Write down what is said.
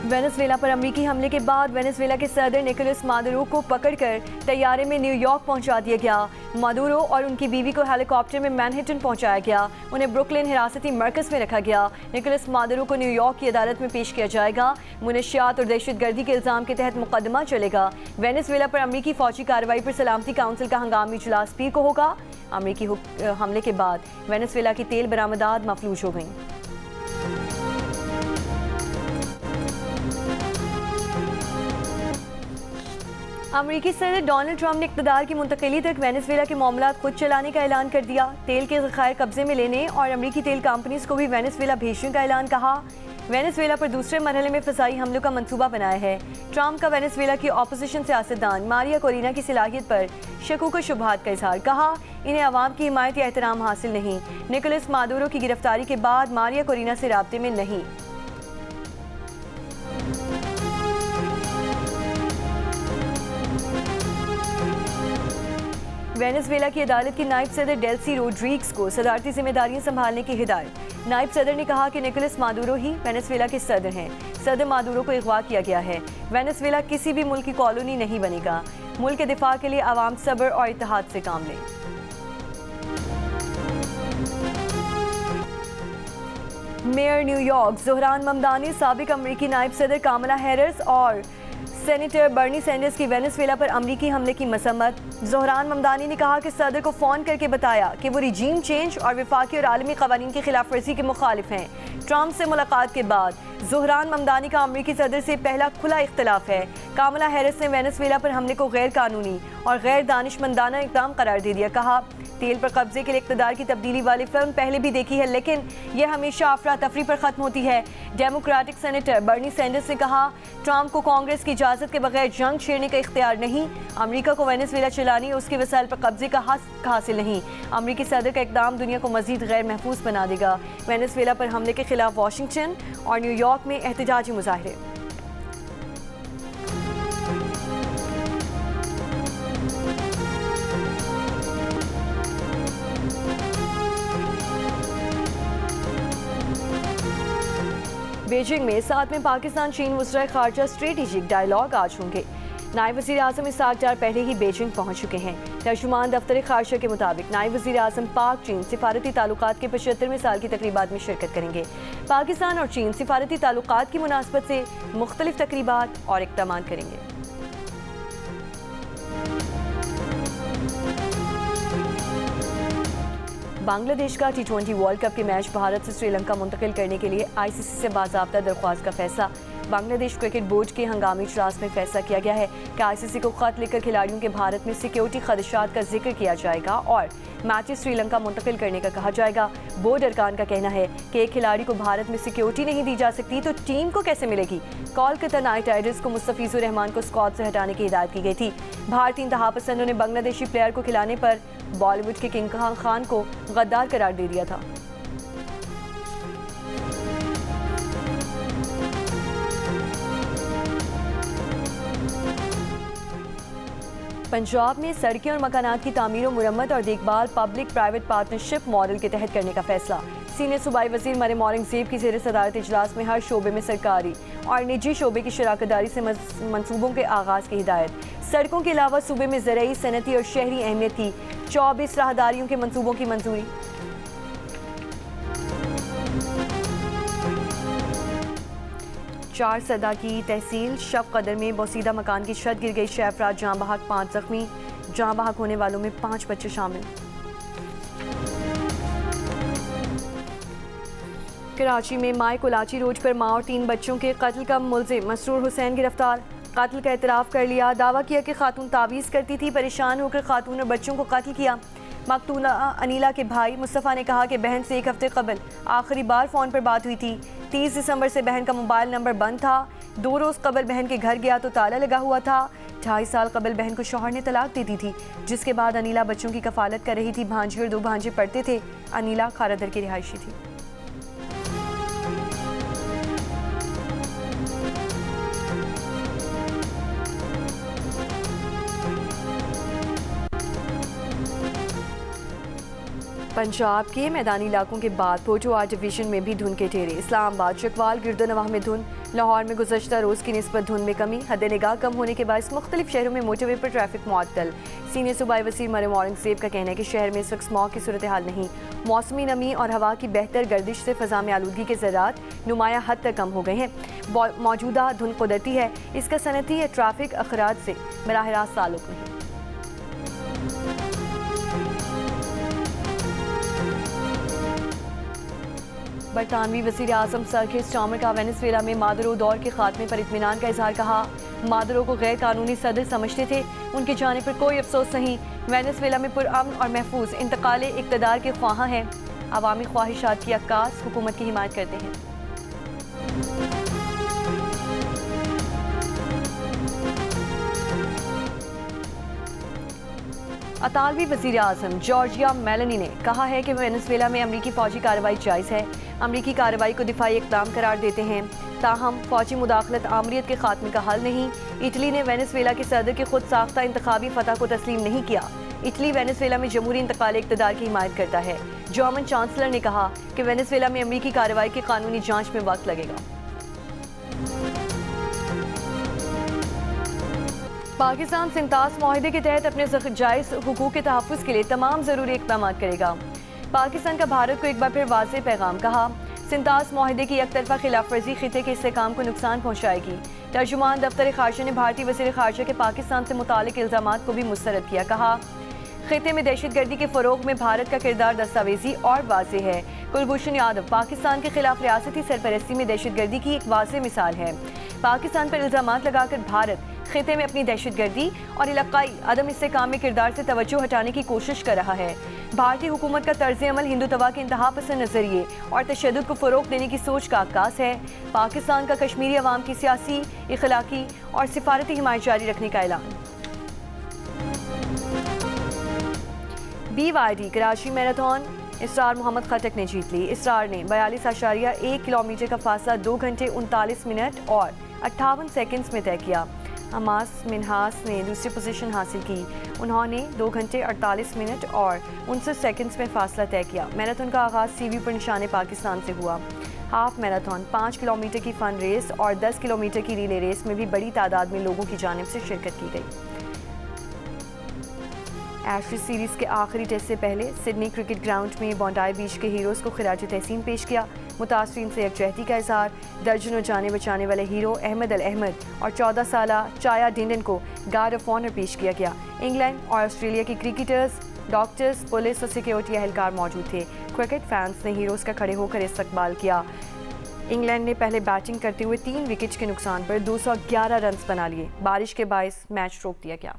Venezuela पर अमेरिकी हमले के बाद वेनेजुएला के सदर निकोलस मादुरो को पकड़कर तैयारे में न्यूयॉर्क पहुंचा दिया गया। मादुरो और उनकी बीवी को हेलीकॉप्टर में मैनहट्टन पहुंचाया गया। उन्हें ब्रुकलिन हिरासती मरकज़ में रखा गया। निकोलस मादुरो को न्यूयॉर्क की अदालत में पेश किया जाएगा। मुनशियात और दहशतगर्दी के इल्ज़ाम के तहत मुकदमा चलेगा। वेनेजुएला पर अमेरिकी फौजी कार्रवाई पर सलामती काउंसिल का हंगामी इजलास पीर को होगा। अमेरिकी हमले के बाद वेनेजुएला की तेल बरामदात मफलूज हो गई। अमेरिकी सदर डोनाल्ड ट्रंप ने इक़्तिदार की मुंतकिली तक वेनेजुएला के मामलात खुद चलाने का ऐलान कर दिया। तेल के ज़खायर कब्जे में लेने और अमेरिकी तेल कंपनीज को भी वेनेजुएला भेजने का ऐलान कहा। वेनेजुएला पर दूसरे मरहले में फ़िज़ाई हमलों का मंसूबा बनाया है। ट्रंप का वेनेजुएला की अपोजिशन सियासतदान मारिया कोरिना की सलाहियत पर शकूक व शुबहात का इजहार। कहा, इन्हें अवाम की हिमायत या एहतराम हासिल नहीं। निकोलस मादुरो की गिरफ्तारी के बाद मारिया कोरिना से राब्ते में नहीं। वेनेजुएला की अदालत की नायब सदर डेल्सी रोड्रिग्स को सदारती जिम्मेदारियां संभालने की हिदायत। नायब सदर ने कहा कि निकोलस मादुरो ही वेनेजुएला के सदर हैं। सदर मादुरो को अगवा किया गया है। वेनेजुएला किसी भी मुल्क की कॉलोनी नहीं बनेगा। मुल्क के दिफा के लिए आवाम सब्र और इत्तेहाद से काम लें। मेयर न्यूयॉर्क ज़ोहरान ममदानी साबिक अमरीकी नायब सदर कामला हैरिस और सेनेटर बर्नी सैंडर्स की वेनेजुएला पर अमरीकी हमले की मसम्मत। ज़ोहरान ममदानी ने कहा कि सदर को फ़ोन करके बताया कि वो रिजीम चेंज और वफाकी और आलमी क़वानीन की खिलाफ वर्जी के मुखालिफ हैं। ट्रंप से मुलाकात के बाद ज़ोहरान ममदानी का अमरीकी सदर से पहला खुला इख्तलाफ है। कामला हैरिस ने वेनेजुएला पर हमले को गैर कानूनी और गैर दानिशमंदाना इक़दाम करार दे दिया। कहा, तेल पर कब्जे के लिए इक़्तिदार की तब्दीली वाली फिल्म पहले भी देखी है, लेकिन यह हमेशा अफरा तफरी पर ख़त्म होती है। डेमोक्रेटिक सेनेटर बर्नी सैंडर्स ने कहा, ट्रंप को कांग्रेस की इजाज़त के बगैर जंग छेड़ने का इख्तियार नहीं। अमरीका को वेनेजुएला चलाने उसके वसाइल पर कब्जे का हक हासिल नहीं। अमरीकी सदर का इक़दाम दुनिया को मज़ीद गैर महफूज बना देगा। वेनेजुएला पर हमले के खिलाफ वाशिंगटन और न्यूयॉर्क में एहतजाजी मुजाहरे। बीजिंग में 7वें पाकिस्तान चीन वज़ीर ख़ारजा स्ट्रेटेजिक डायलॉग आज होंगे। नायब वज़ीर आज़म इसहाक़ डार पहले ही बीजिंग पहुँच चुके हैं। तर्जुमान दफ्तर ख़ारजा के मुताबिक नायब वज़ीर आज़म पाक चीन सिफारती ताल्लुकात के 75वें साल की तकरीबात में शिरकत करेंगे। पाकिस्तान और चीन सिफारती ताल्लुकात की मुनासबत से मुख्तलिफ तकरीबात और इक़दामात करेंगे। बांग्लादेश का T20 वर्ल्ड कप के मैच भारत से श्रीलंका मुंतकिल करने के लिए ICC से बाज़ाब्ता दरख्वास्त का फैसला। बांग्लादेश क्रिकेट बोर्ड के हंगामी इजलास में फैसला किया गया है कि ICC को खत लिखकर खिलाड़ियों के भारत में सिक्योरिटी खदशात का जिक्र किया जाएगा और मैचेस श्रीलंका मुंतकिल करने का कहा जाएगा। बोर्ड अरकान का कहना है कि एक खिलाड़ी को भारत में सिक्योरिटी नहीं दी जा सकती तो टीम को कैसे मिलेगी। कोलकाता नाइट राइडर्स को मुस्तफिजुर रहमान को स्क्वाड से हटाने की हिदायत की गई थी। भारतीय इंतहा पसंदों ने बांग्लादेशी प्लेयर को खिलाने पर बॉलीवुड के किंग खान को गद्दार करार दे दिया था। पंजाब में सड़कें और मकानात की तामीर और मुरम्मत और देखभाल पब्लिक प्राइवेट पार्टनरशिप मॉडल के तहत करने का फैसला। सीनियर सूबाई वजीर मरियम औरंगजेब की ज़ेर सदारत इजलास में हर शोबे में सरकारी और निजी शोबे की शराकतदारी से मनसूबों के आगाज़ की हिदायत। सड़कों के अलावा सूबे में ज़राई, सनती और शहरी अहमियत की 24 राहदारियों के मनसूबों की मंजूरी। चार सदा की तहसील शब कदर में बोसीदा मकान की छत गिर गई। 6 अफराद जाँ बहक, 5 जख्मी। जाँ बहक होने वालों में 5 बच्चे शामिल। कराची में माए कोलाची रोड पर माँ और 3 बच्चों के कत्ल का मुलजिम मसरूर हुसैन गिरफ्तार। कत्ल का एतराफ़ कर लिया। दावा किया कि खातून तावीज़ करती थी, परेशान होकर खातून और बच्चों को कत्ल किया। मकतूला अनीला के भाई मुस्तफ़ा ने कहा कि बहन से 1 हफ्ते कबल आखिरी बार फ़ोन पर बात हुई थी। 30 दिसंबर से बहन का मोबाइल नंबर बंद था। 2 रोज़ कबल बहन के घर गया तो ताला लगा हुआ था। 2.5 साल कबल बहन को शौहर ने तलाक दे दी थी, जिसके बाद अनीला बच्चों की कफालत कर रही थी। भांजी और 2 भांजे पढ़ते थे। अनीला खारादर की रिहायशी थी। पंजाब के मैदानी इलाकों के बाद पोटो डिवीजन में भी धुंध के ठेरे। इस्लामाबाद, चकवाल, गिरदोनवाह में धुंध। लाहौर में गुज़श्ता रोज़ की निस्बत धुंध में कमी। हद निगाह कम होने के बायस मुख्तलिफ शहरों में मोटरवे पर ट्रैफिक मुअत्तल। सीनियर सूबाई वज़ीर मरियम औरंगज़ेब का कहना है कि शहर में इस वक्त स्मॉग की सूरत हाल नहीं। मौसमी नमी और हवा की बेहतर गर्दिश से फ़ज़ा में आलूदगी के ज़रात नुमाया हद तक कम हो गए हैं। मौजूदा धुंध कुदरती है, इसका सनती या ट्रैफिक अखराज से बराह रास्त ताल्लुक़ नहीं। बरतानवी वज़ीर आज़म सर कीर स्टार्मर का वेनेज़ुएला में मादुरो दौर के खात्मे पर इत्मीनान का इजहार। कहा, मादुरो को गैर कानूनी सदर समझते थे, उनके जाने पर कोई अफसोस नहीं। वेनेज़ुएला में पुरअमन और महफूज इंतकाल इक़्तिदार के ख्वाहां हैं। अवामी ख्वाहिशात की अक्कास हुकूमत की हिमायत करते हैं। अतालवी वज़ीर आज़म जॉर्जिया मेलोनी ने कहा है कि वेनेज़ुएला में अमरीकी फ़ौजी कार्रवाई जायज़ है। अमरीकी कार्रवाई को दिफाई इक़दाम करार देते हैं, ताहम फ़ौजी मुदाखलत आमरीत के खात्मे का हल नहीं। इटली ने वेनेज़ुएला के सदर की खुद साख्ता इंतखाबी फतह को तस्लीम नहीं किया। इटली वेनेज़ुएला में जमहूरी इंतकाल इक़्तिदार की हिमायत करता है। जर्मन चांसलर ने कहा कि वेनेज़ुएला में अमरीकी कार्रवाई की कानूनी जाँच में वक्त लगेगा। पाकिस्तान सिंतास मुआहदे के तहत अपने जायज़ हुकूक के तहफ़्फ़ुज़ के लिए तमाम ज़रूरी इक़दाम करेगा। पाकिस्तान का भारत को एक बार फिर वाज़ेह पैगाम। कहा, सिंतास मुआहदे की एकतरफ़ा खिलाफ वर्जी खिते के इस्तेहकाम को नुकसान पहुँचाएगी। तर्जुमान दफ्तर ख़ारजा ने भारतीय वज़ीर ख़ारजा के पाकिस्तान से मुतालिक इल्ज़ामात को भी मुस्तरद किया। कहा, खिते में दहशतगर्दी के फ़रोग़ में भारत का किरदार दस्तावेज़ी और वाज़ेह है। कुलभूषण यादव पाकिस्तान के खिलाफ रियासती सरपरस्ती में दहशतगर्दी की एक वाज़ेह मिसाल है। पाकिस्तान पर इल्ज़ामात लगाकर भारत खिते में अपनी दहशतगर्दी और इलाक़ाई अदम इस्तेहकाम में किरदार से तवज्जो हटाने की कोशिश कर रहा है। भारतीय हुकूमत का तर्ज़ अमल हिंदुत्वा के इंतहा पसंद नज़रिए और तशद्दुद को फ़रोग़ देने की सोच का अक्कास है। पाकिस्तान का कश्मीरी अवाम की सियासी, इखलाकी और सिफारती हिमायत जारी रखने का ऐलान। BYD कराची मैराथन इसरार मोहम्मद खटक ने जीत ली। इसरार ने 42.1 किलोमीटर का फासला 2 घंटे 39 मिनट और 58 सेकंड्स में तय किया। हमास मिनहास ने दूसरी पोजीशन हासिल की। उन्होंने 2 घंटे 48 मिनट और 59 सेकंड्स में फासला तय किया। मैराथन का आगाज़ सीवी पर निशाने पाकिस्तान से हुआ। हाफ मैराथन, 5 किलोमीटर की फ़न रेस और 10 किलोमीटर की रिले रेस में भी बड़ी तादाद में लोगों की जानिब से शिरकत की गई। एशेज़ सीरीज़ के आखिरी टेस्ट से पहले सिडनी क्रिकेट ग्राउंड में बॉन्डाई बीच के हीरोज़ को खिराज तहसीन पेश किया। मुतासरीन से यकजहती का इज़हार। दर्जनों जाने बचाने वाले हीरो अहमद अल अहमद और 14 साला चाया डिंडन को गार्ड ऑफ ऑनर पेश किया गया। इंग्लैंड और ऑस्ट्रेलिया के क्रिकेटर्स, डॉक्टर्स, पुलिस और सिक्योरिटी एहलकार मौजूद थे। क्रिकेट फैंस ने हीरोज़ का खड़े होकर इस्तकबाल किया। इंग्लैंड ने पहले बैटिंग करते हुए 3 विकेट के नुकसान पर 211 रन बना लिए। बारिश के बायस मैच रोक दिया गया।